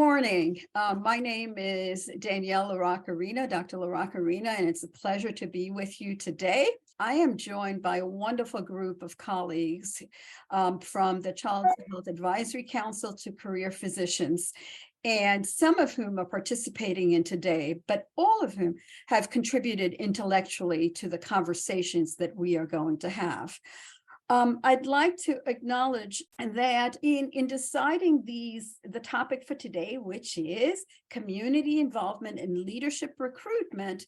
morning. My name is Danielle LaRocca-Rena, Dr. LaRocca-Rena, and it's a pleasure to be with you today. I am joined by a wonderful group of colleagues from the Child Health Advisory Council to career physicians, and some of whom are participating in today, but all of whom have contributed intellectually to the conversations that we are going to have. I'd like to acknowledge that in deciding the topic for today, which is community involvement in leadership recruitment,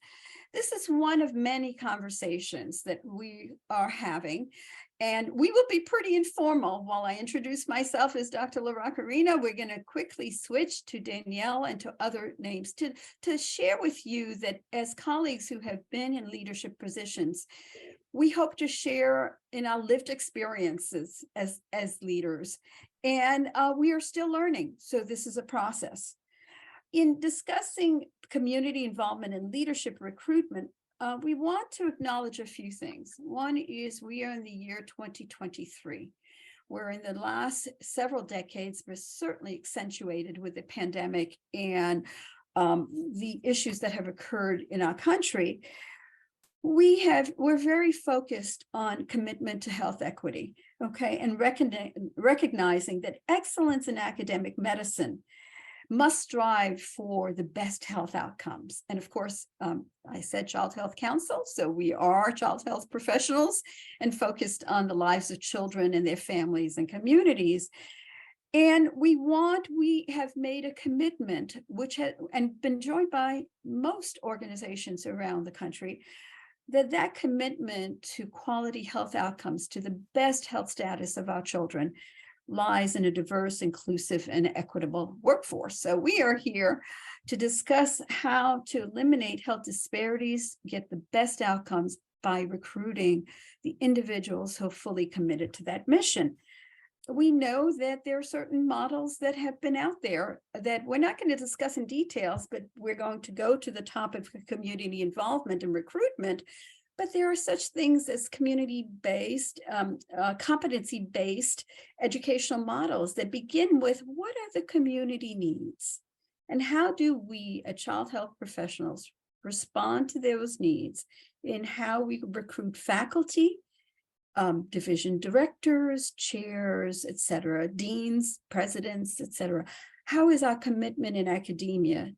this is one of many conversations that we are having. And we will be pretty informal while I introduce myself as Dr. LaRocca-Rena. We're going to quickly switch to Danielle and to other names to share with you that as colleagues who have been in leadership positions, we hope to share in our lived experiences as leaders. And we are still learning. So this is a process. In discussing community involvement in leadership recruitment, we want to acknowledge a few things. One is we are in the year 2023, where in the last several decades, we're certainly accentuated with the pandemic and the issues that have occurred in our country. We're very focused on commitment to health equity, okay, and recognizing that excellence in academic medicine must strive for the best health outcomes. And of course, I said Child Health Council, so we are child health professionals and focused on the lives of children and their families and communities. And we have made a commitment, and been joined by most organizations around the country, that commitment to quality health outcomes, to the best health status of our children, lies in a diverse, inclusive, and equitable workforce. So we are here to discuss how to eliminate health disparities, get the best outcomes by recruiting the individuals who are fully committed to that mission. We know that there are certain models that have been out there that we're not going to discuss in details, but we're going to go to the topic of community involvement and recruitment. But there are such things as community-based, competency-based educational models that begin with what are the community needs? And how do we, as child health professionals, respond to those needs in how we recruit faculty, division directors, chairs, et cetera, deans, presidents, et cetera. How is our commitment in academia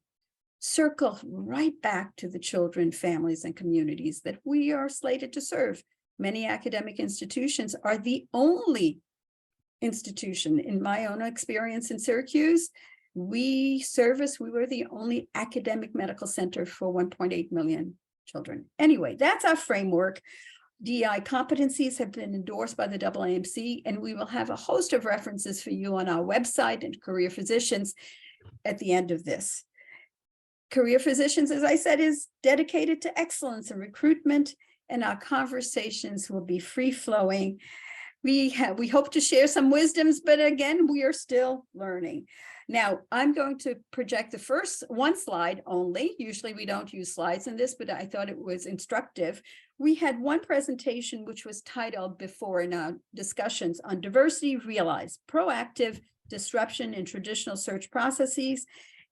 circle right back to the children, families, and communities that we are slated to serve? Many academic institutions are the only institution, in my own experience in Syracuse, we were the only academic medical center for 1.8 million children. Anyway, that's our framework. DEI competencies have been endorsed by the AAMC, and we will have a host of references for you on our website and Career Physicians at the end of this. Career Physicians, as I said, is dedicated to excellence in recruitment, and our conversations will be free-flowing. We hope to share some wisdoms, but again, we are still learning. Now, I'm going to project the first one slide only. Usually we don't use slides in this, but I thought it was instructive. We had one presentation which was titled before in our discussions on diversity realized, proactive disruption in traditional search processes.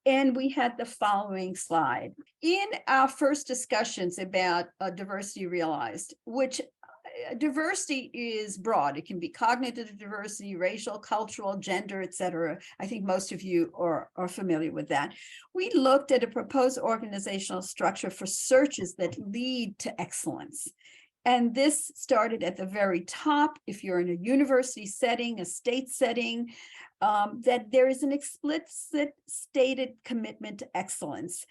And we had the following slide. In our first discussions about diversity realized, which diversity is broad. It can be cognitive diversity, racial, cultural, gender, et cetera. I think most of you are familiar with that. We looked at a proposed organizational structure for searches that lead to excellence. And this started at the very top. If you're in a university setting, a state setting, that there is an explicit stated commitment to excellence,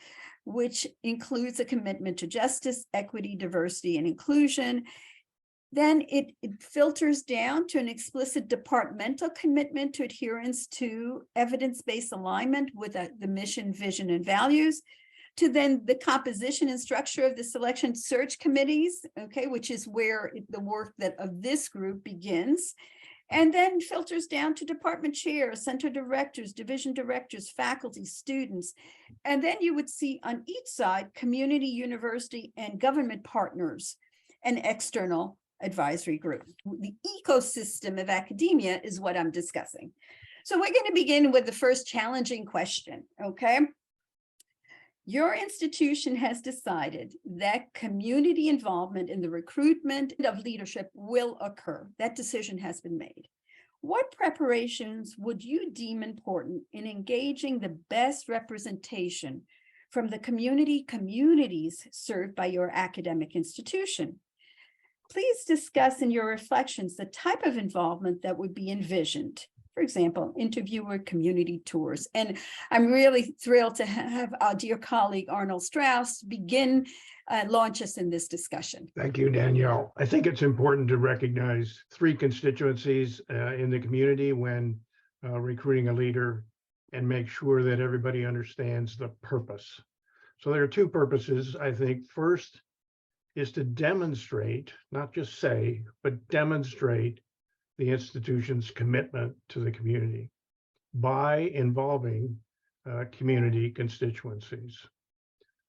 which includes a commitment to justice, equity, diversity, and inclusion. Then it filters down to an explicit departmental commitment to adherence to evidence-based alignment with the mission, vision, and values, to then the composition and structure of the selection search committees, okay, which is where the work of this group begins, and then filters down to department chairs, center directors, division directors, faculty, students. And then you would see on each side, community, university, and government partners, and external advisory group. The ecosystem of academia is what I'm discussing. So we're going to begin with the first challenging question, okay? Your institution has decided that community involvement in the recruitment of leadership will occur. That decision has been made. What preparations would you deem important in engaging the best representation from the communities served by your academic institution? Please discuss in your reflections the type of involvement that would be envisioned. For example, interviewer community tours. And I'm really thrilled to have our dear colleague Arnold Strauss begin launch us in this discussion. Thank you, Danielle. I think it's important to recognize three constituencies in the community when recruiting a leader and make sure that everybody understands the purpose. So there are two purposes, I think. First is to demonstrate, not just say, but demonstrate the institution's commitment to the community by involving community constituencies.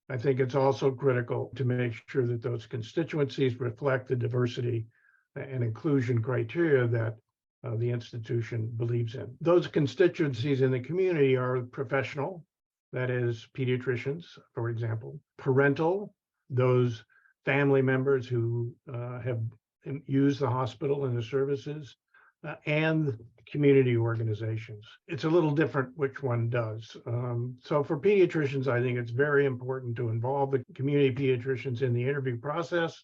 I think it's also critical to make sure that those constituencies reflect the diversity and inclusion criteria that the institution believes in. Those constituencies in the community are professional, that is pediatricians, for example, parental, those family members who have used the hospital and the services, and community organizations. It's a little different which one does. So for pediatricians, I think it's very important to involve the community pediatricians in the interview process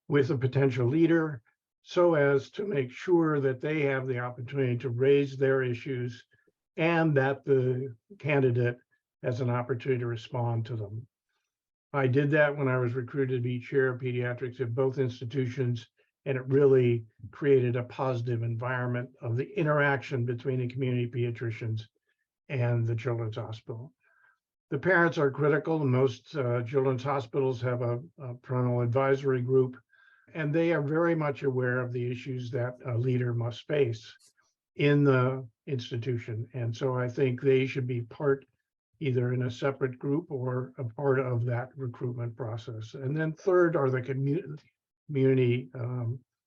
with a potential leader so as to make sure that they have the opportunity to raise their issues and that the candidate has an opportunity to respond to them. I did that when I was recruited to be chair of pediatrics at both institutions, and it really created a positive environment of the interaction between the community pediatricians and the children's hospital. The parents are critical. Most children's hospitals have a parental advisory group, and they are very much aware of the issues that a leader must face in the institution. And so I think they should be part, either in a separate group or a part of that recruitment process. And then third are the community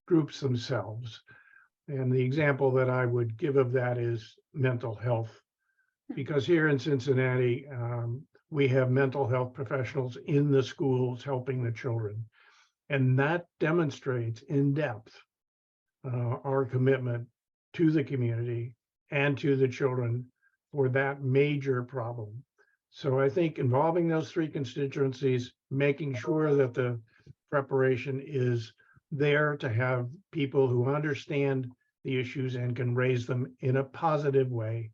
groups themselves. And the example that I would give of that is mental health, because here in Cincinnati, we have mental health professionals in the schools helping the children. And that demonstrates in depth our commitment to the community and to the children for that major problem. So I think involving those three constituencies, making sure that the preparation is there to have people who understand the issues and can raise them in a positive way,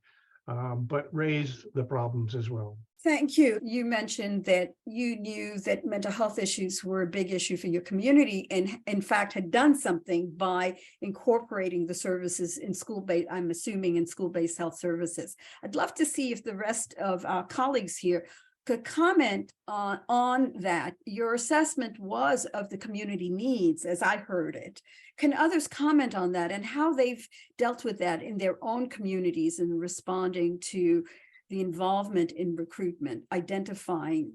but raise the problems as well. Thank you. You mentioned that you knew that mental health issues were a big issue for your community and in fact had done something by incorporating the services in school-based, I'm assuming in school-based health services. I'd love to see if the rest of our colleagues here could comment on that. Your assessment was of the community needs, as I heard it. Can others comment on that and how they've dealt with that in their own communities in responding to the involvement in recruitment, identifying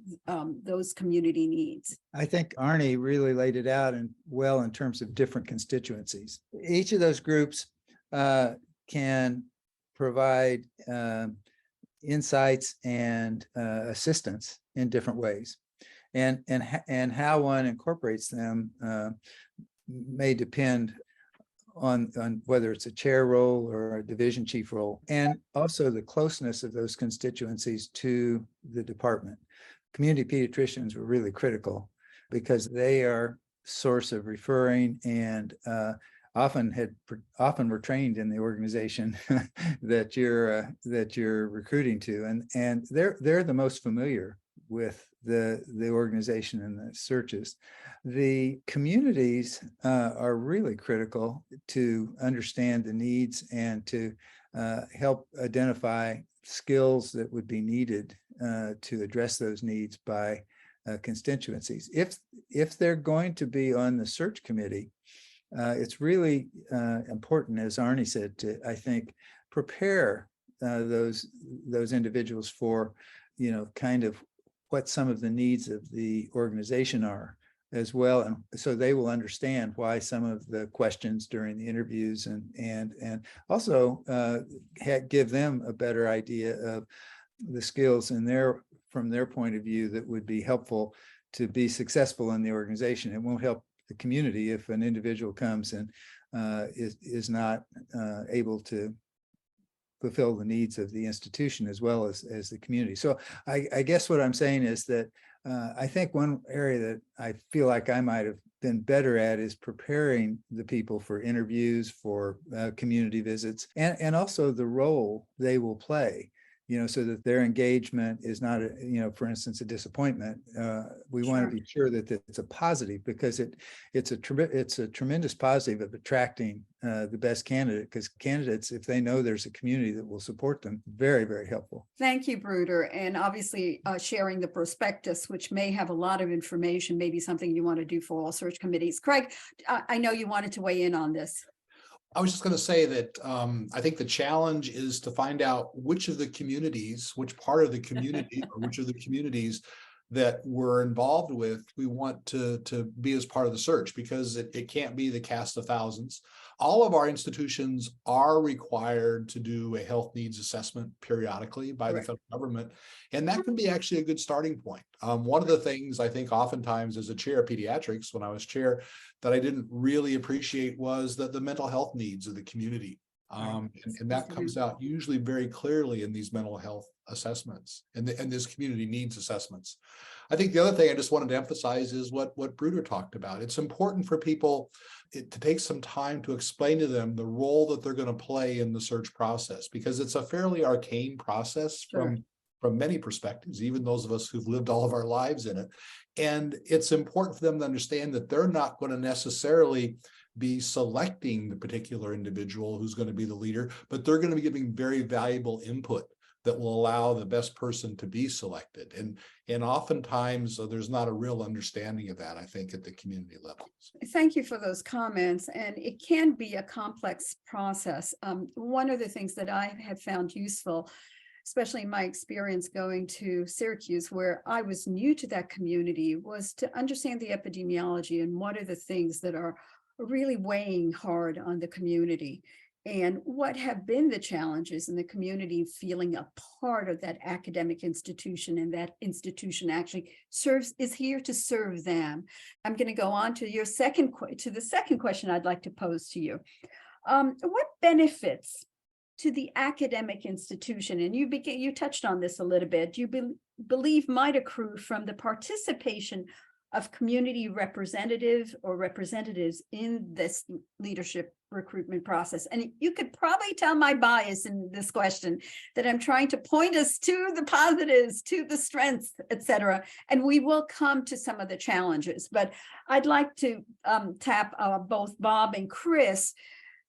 those community needs? I think Arnie really laid it out well in terms of different constituencies. Each of those groups can provide insights and assistance in different ways, and how one incorporates them may depend on whether it's a chair role or a division chief role, and also the closeness of those constituencies to the department. Community pediatricians were really critical because they are source of referring and often were trained in the organization that you're recruiting to, and they're the most familiar with the organization and the searches. The communities are really critical to understand the needs and to help identify skills that would be needed to address those needs by constituencies. If they're going to be on the search committee, it's really important, as Arnie said, to, I think, prepare those individuals for, kind of what some of the needs of the organization are as well, and so they will understand why some of the questions during the interviews and also give them a better idea of the skills from their point of view that would be helpful to be successful in the organization. It won't help the community if an individual comes and is not able to fulfill the needs of the institution as well as the community. So I guess what I'm saying is that I think one area that I feel like I might have been better at is preparing the people for interviews, for community visits, and also the role they will play, so that their engagement is not, for instance, a disappointment. We want to be sure that it's a positive, because it's a tremendous positive of attracting the best candidate, because candidates, if they know there's a community that will support them, very, very helpful. Thank you, Bruder. And obviously sharing the prospectus, which may have a lot of information, maybe something you want to do for all search committees. Craig, I know you wanted to weigh in on this. I was just going to say that I think the challenge is to find out which part of the community or which of the communities that we're involved with we want to be as part of the search, because it can't be the cast of thousands. All of our institutions are required to do a health needs assessment periodically by the federal government, and that can be actually a good starting point. One of the things I think oftentimes as a chair of pediatrics, when I was chair, that I didn't really appreciate was that the mental health needs of the community. And that comes out usually very clearly in these mental health assessments and this community needs assessments. I think the other thing I just wanted to emphasize is what Bruder talked about. It's important for people to take some time to explain to them the role that they're going to play in the search process, because it's a fairly arcane process from many perspectives, even those of us who've lived all of our lives in it. And it's important for them to understand that they're not going to necessarily be selecting the particular individual who's going to be the leader, but they're going to be giving very valuable input that will allow the best person to be selected. And oftentimes there's not a real understanding of that, I think, at the community levels. Thank you for those comments. And it can be a complex process. One of the things that I have found useful, especially in my experience going to Syracuse, where I was new to that community, was to understand the epidemiology and what are the things that are really weighing hard on the community, and what have been the challenges in the community feeling a part of that academic institution, and that institution actually is here to serve them. I'm going to go on to the second question I'd like to pose to you. What benefits to the academic institution, and you touched on this a little bit, do you believe might accrue from the participation of community representatives in this leadership recruitment process? And you could probably tell my bias in this question, that I'm trying to point us to the positives, to the strengths, etc. And we will come to some of the challenges, but I'd like to tap both Bob and Chris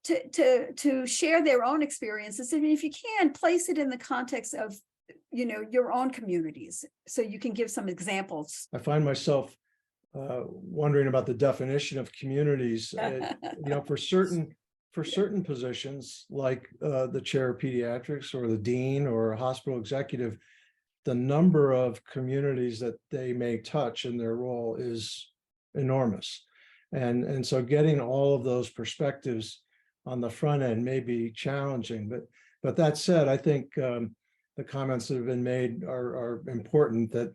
to share their own experiences. And if you can, place it in the context of your own communities, so you can give some examples. I find myself wondering about the definition of communities. For certain positions, like the chair of pediatrics or the dean or a hospital executive, the number of communities that they may touch in their role is enormous, and so getting all of those perspectives on the front end may be challenging. But that said, I think the comments that have been made are important, that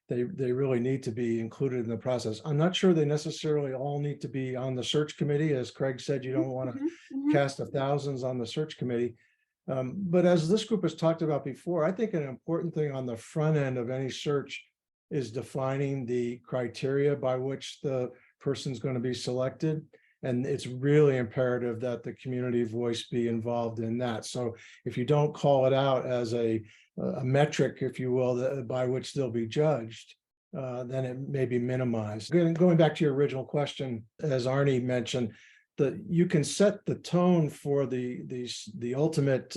they really need to be included in the process. I'm not sure they necessarily all need to be on the search committee. As Craig said, you don't want to cast of thousands on the search committee. But as this group has talked about before, I think an important thing on the front end of any search is defining the criteria by which the person's going to be selected. And it's really imperative that the community voice be involved in that. So if you don't call it out as a metric, if you will, by which they'll be judged, then it may be minimized. Going back to your original question, as Arnie mentioned, that you can set the tone for the ultimate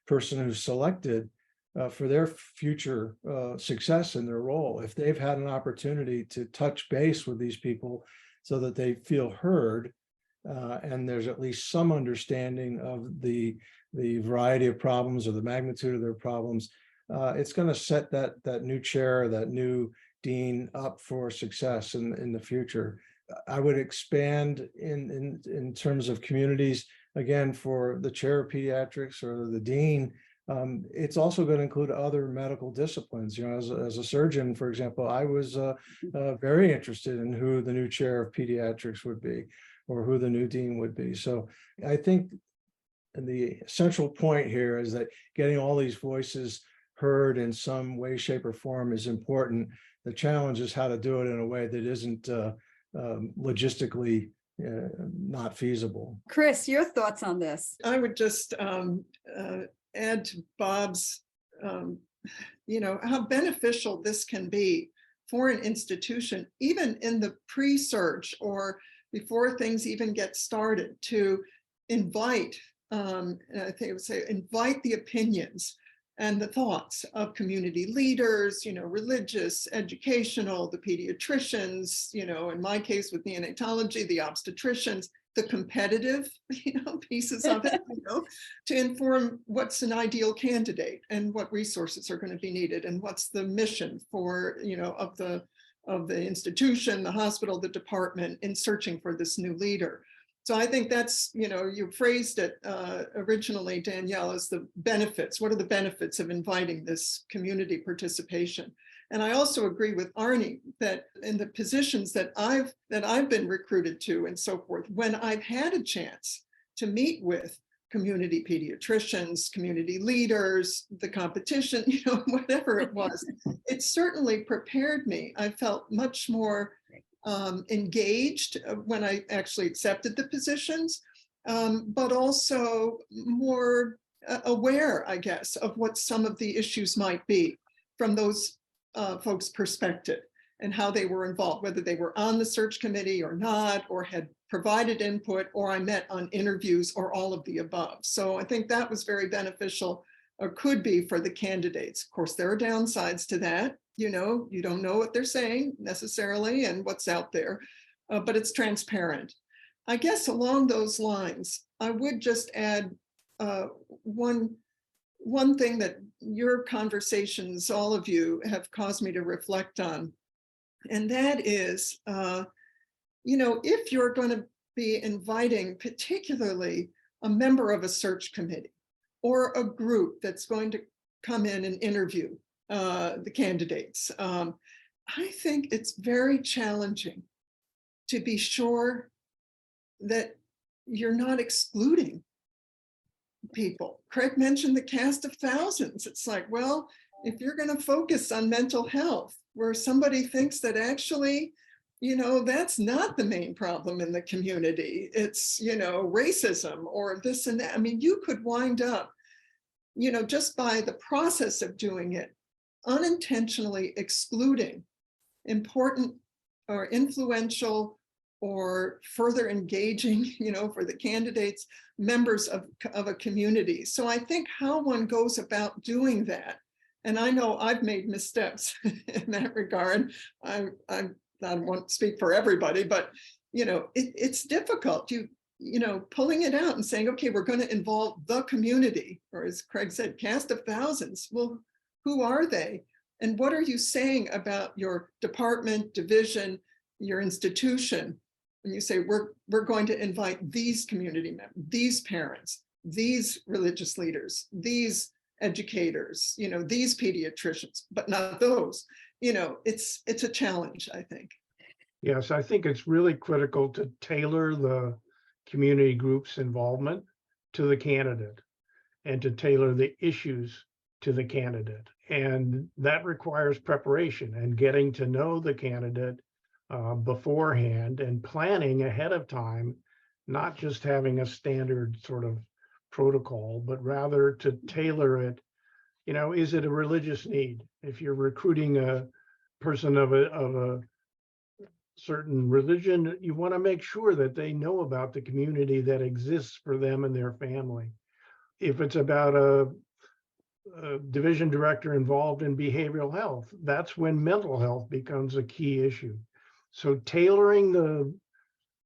person who's selected for their future success in their role. If they've had an opportunity to touch base with these people so that they feel heard, and there's at least some understanding of the variety of problems or the magnitude of their problems, it's going to set that new chair, that new dean up for success in the future. I would expand in terms of communities, again, for the chair of pediatrics or the dean. It's also going to include other medical disciplines. You know, as a surgeon, for example, I was very interested in who the new chair of pediatrics would be, or who the new dean would be. So I think the central point here is that getting all these voices heard in some way, shape, or form is important. The challenge is how to do it in a way that isn't logistically not feasible. Chris, your thoughts on this? I would just add to Bob's, how beneficial this can be for an institution, even in the pre-search or before things even get started, to invite, I think I would say, invite the opinions and the thoughts of community leaders, religious, educational, the pediatricians, in my case with neonatology, the obstetricians, the competitive, pieces of it, to inform what's an ideal candidate and what resources are going to be needed and what's the mission for, of the institution, the hospital, the department in searching for this new leader. So I think that's, you phrased it originally, Danielle, as the benefits. What are the benefits of inviting this community participation? And I also agree with Arnie that in the positions that I've been recruited to and so forth, when I've had a chance to meet with community pediatricians, community leaders, the competition, whatever it was, it certainly prepared me. I felt much more engaged when I actually accepted the positions, but also more aware, I guess, of what some of the issues might be from those folks' perspective and how they were involved, whether they were on the search committee or not, or had provided input, or I met on interviews, or all of the above. So I think that was very beneficial, or could be, for the candidates. Of course, there are downsides to that. You don't know what they're saying necessarily and what's out there, but it's transparent. I guess along those lines, I would just add one thing that your conversations, all of you, have caused me to reflect on, and that is, if you're going to be inviting particularly a member of a search committee or a group that's going to come in and interview the candidates, I think it's very challenging to be sure that you're not excluding people. Craig mentioned the cast of thousands. It's like, well, if you're going to focus on mental health, where somebody thinks that actually, that's not the main problem in the community, it's, racism or this and that. I mean, you could wind up, just by the process of doing it, unintentionally excluding important or influential or further engaging, for the candidates, members of a community. So I think how one goes about doing that, and I know I've made missteps in that regard. I won't speak for everybody, but it's difficult. Pulling it out and saying, okay, we're going to involve the community, or as Craig said, cast of thousands. Well, who are they? And what are you saying about your department, division, your institution? When you say we're going to invite these community members, these parents, these religious leaders, these educators, these pediatricians, but not those, it's a challenge, I think. Yes, I think it's really critical to tailor the community group's involvement to the candidate and to tailor the issues to the candidate. And that requires preparation and getting to know the candidate beforehand and planning ahead of time, not just having a standard sort of protocol, but rather to tailor it. Is it a religious need? If you're recruiting a person of a certain religion, you want to make sure that they know about the community that exists for them and their family. If it's about a division director involved in behavioral health, that's when mental health becomes a key issue. So tailoring the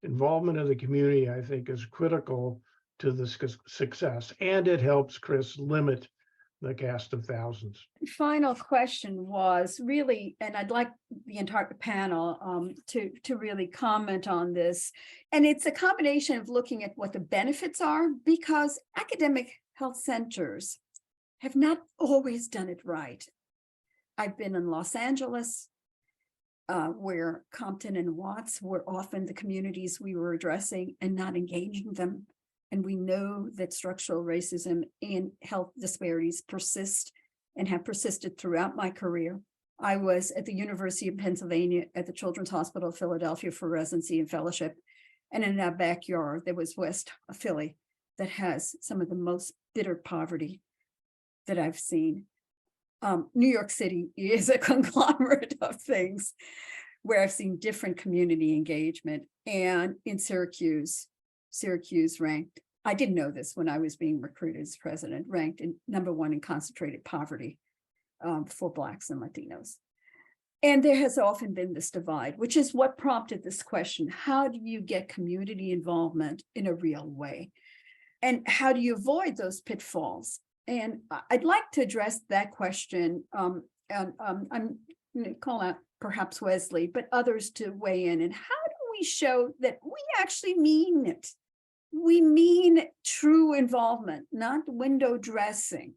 involvement of the community, I think, is critical to the success, and it helps, Chris, limit the cast of thousands. Final question was really, and I'd like the entire panel to really comment on this. And it's a combination of looking at what the benefits are, because academic health centers have not always done it right. I've been in Los Angeles, where Compton and Watts were often the communities we were addressing and not engaging them. And we know that structural racism and health disparities persist and have persisted throughout my career. I was at the University of Pennsylvania at the Children's Hospital of Philadelphia for residency and fellowship. And in our backyard, there was West Philly that has some of the most bitter poverty that I've seen. New York City is a conglomerate of things where I've seen different community engagement. And in Syracuse ranked, I didn't know this when I was being recruited as president, ranked in #1 in concentrated poverty for Blacks and Latinos. And there has often been this divide, which is what prompted this question. How do you get community involvement in a real way? And how do you avoid those pitfalls? And I'd like to address that question. And I'm going to call out perhaps Wesley, but others to weigh in. And how do we show that we actually mean it? We mean true involvement, not window dressing,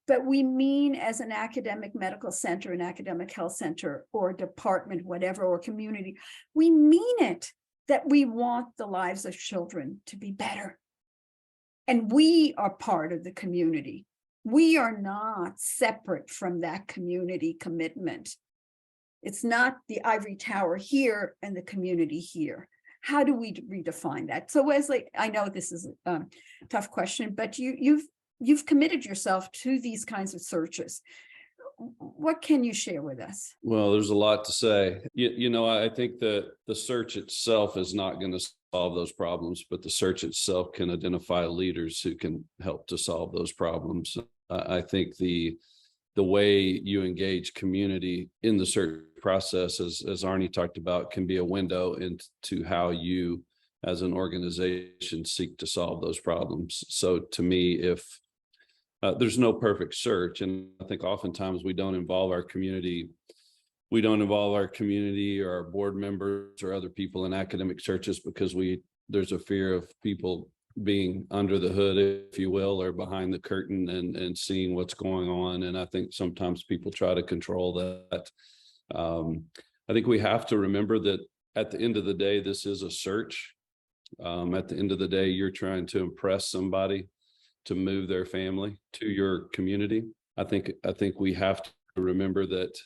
but we mean as an academic medical center, an academic health center, or department, whatever, or community, we mean it that we want the lives of children to be better. And we are part of the community. We are not separate from that community commitment. It's not the ivory tower here and the community here. How do we redefine that? So Wesley, I know this is a tough question, but you've committed yourself to these kinds of searches. What can you share with us? Well, there's a lot to say. I think that the search itself is not going to solve those problems, but the search itself can identify leaders who can help to solve those problems. I think the way you engage community in the search process, as Arnie talked about, can be a window into how you as an organization seek to solve those problems. So to me, if there's no perfect search, and I think oftentimes we don't involve our community or our board members or other people in academic searches because there's a fear of people being under the hood, if you will, or behind the curtain and seeing what's going on. And I think sometimes people try to control that. I think we have to remember that at the end of the day, this is a search. At the end of the day, you're trying to impress somebody to move their family to your community. I think we have to remember that,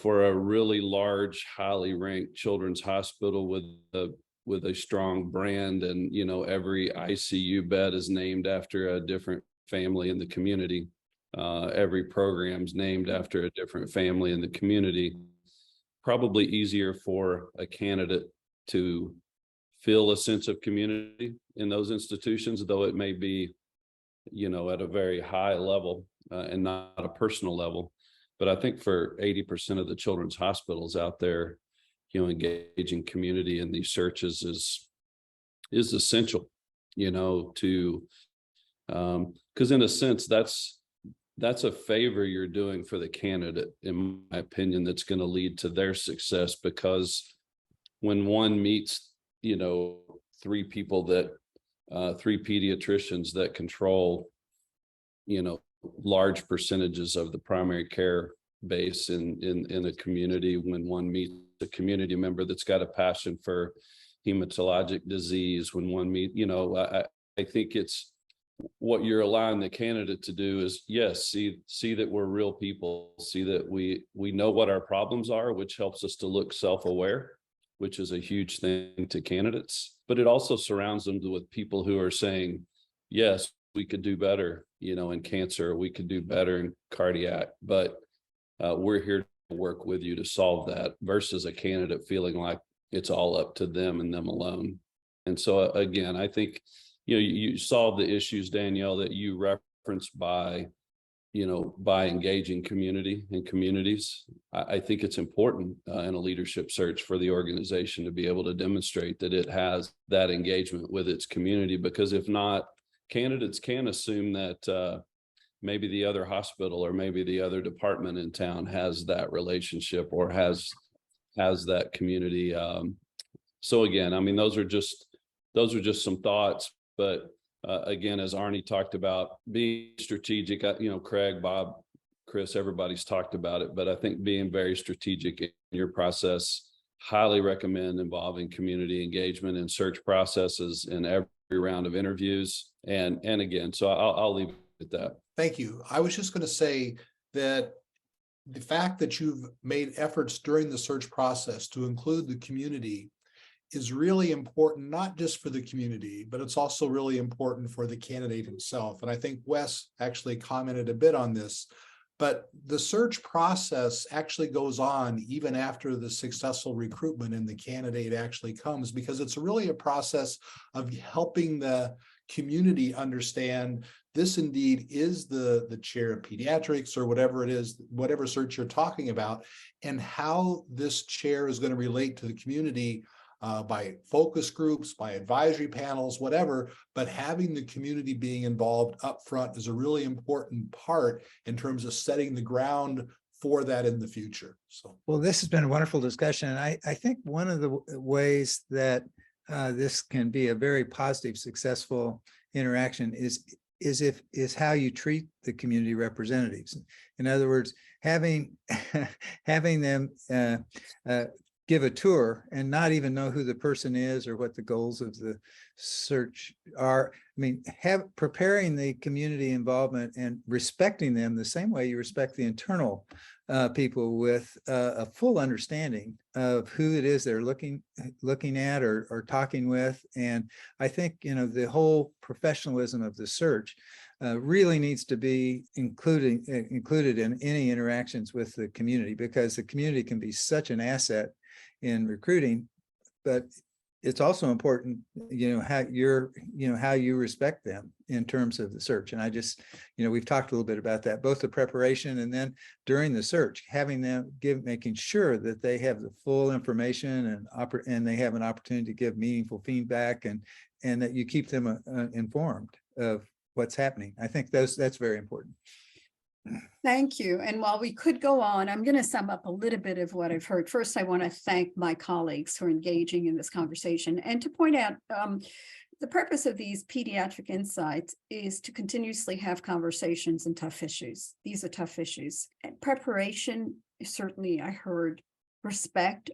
for a really large, highly ranked children's hospital with a strong brand, and every ICU bed is named after a different family in the community. Every program's named after a different family in the community. Probably easier for a candidate to feel a sense of community in those institutions, though it may be, at a very high level and not a personal level. But I think for 80% of the children's hospitals out there, engaging community in these searches is essential, to because in a sense that's a favor you're doing for the candidate, in my opinion, that's going to lead to their success. Because when one meets, three pediatricians that control, large percentages of the primary care base in a community, when one meets a community member that's got a passion for hematologic disease, when one I think it's what you're allowing the candidate to do is, yes, see that we're real people, see that we know what our problems are, which helps us to look self-aware, which is a huge thing to candidates. But it also surrounds them with people who are saying, yes, we could do better, in cancer, we could do better in cardiac, but we're here to work with you to solve that, versus a candidate feeling like it's all up to them and them alone. And so again, I think, you solve the issues, Danielle, that you referenced by engaging community and communities. I think it's important in a leadership search for the organization to be able to demonstrate that it has that engagement with its community, because if not, candidates can assume that maybe the other hospital or maybe the other department in town has that relationship or has that community. So again, I mean, those are just some thoughts, but again, as Arnie talked about, being strategic, Craig, Bob, Chris, everybody's talked about it, but I think being very strategic in your process, highly recommend involving community engagement and search processes in every round of interviews. And again, so I'll leave it at that. Thank you. I was just going to say that the fact that you've made efforts during the search process to include the community is really important, not just for the community, but it's also really important for the candidate himself. And I think Wes actually commented a bit on this, but the search process actually goes on even after the successful recruitment and the candidate actually comes, because it's really a process of helping the community understand this indeed is the chair of pediatrics or whatever it is, whatever search you're talking about, and how this chair is going to relate to the community by focus groups, by advisory panels, whatever, but having the community being involved up front is a really important part in terms of setting the ground for that in the future. So, Well, this has been a wonderful discussion. And I think one of the ways that this can be a very positive, successful interaction is how you treat the community representatives. In other words, having them give a tour and not even know who the person is or what the goals of the search are. I mean, preparing the community involvement and respecting them the same way you respect the internal people with a full understanding of who it is they're looking at or talking with. And I think, the whole professionalism of the search really needs to be included in any interactions with the community, because the community can be such an asset in recruiting, but it's also important, how you respect them in terms of the search. And I just, we've talked a little bit about that, both the preparation and then during the search, having them making sure that they have the full information and they have an opportunity to give meaningful feedback and that you keep them informed of what's happening. I think that's very important. Thank you. And while we could go on, I'm going to sum up a little bit of what I've heard. First, I want to thank my colleagues for engaging in this conversation and to point out the purpose of these pediatric insights is to continuously have conversations in tough issues. These are tough issues. And preparation, certainly I heard respect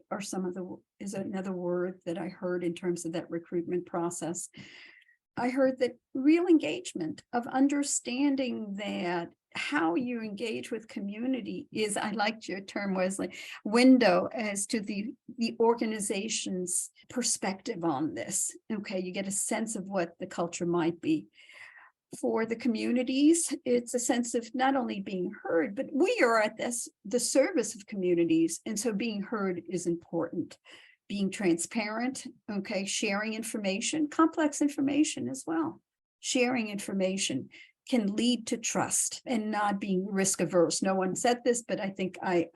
is another word that I heard in terms of that recruitment process. I heard that real engagement of understanding that how you engage with community is, I liked your term, Wesley, window as to the organization's perspective on this. Okay, you get a sense of what the culture might be. For the communities, it's a sense of not only being heard, but we are at the service of communities. And so being heard is important. Being transparent, okay, sharing information, complex information as well. Sharing information can lead to trust and not being risk averse. No one said this, but I think I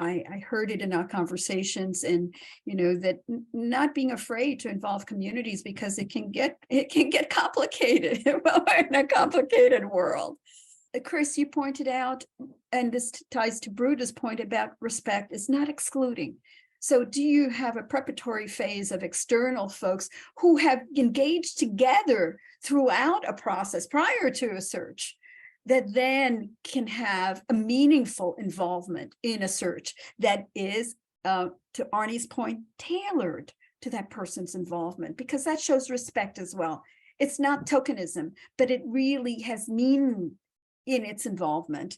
heard it in our conversations, and that not being afraid to involve communities because it can get complicated. Well, we're in a complicated world. Chris, you pointed out, and this ties to Bruda's point about respect is not excluding. So do you have a preparatory phase of external folks who have engaged together throughout a process prior to a search that then can have a meaningful involvement in a search that is, to Arnie's point, tailored to that person's involvement, because that shows respect as well. It's not tokenism, but it really has meaning in its involvement.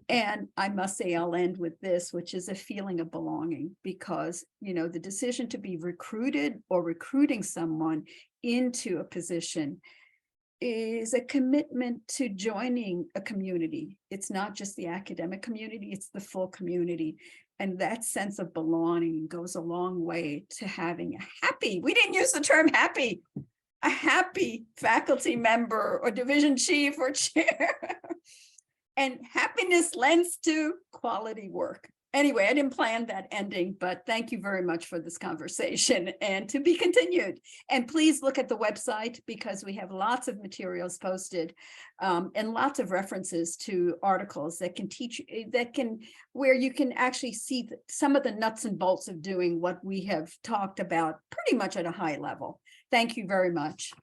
And I must say, I'll end with this, which is a feeling of belonging, because, the decision to be recruited or recruiting someone into a position is a commitment to joining a community. It's not just the academic community, it's the full community. And that sense of belonging goes a long way to having a happy, we didn't use the term happy, a happy faculty member or division chief or chair. And happiness lends to quality work. Anyway, I didn't plan that ending, but thank you very much for this conversation and to be continued. And please look at the website because we have lots of materials posted and lots of references to articles that can teach, where you can actually see some of the nuts and bolts of doing what we have talked about pretty much at a high level. Thank you very much.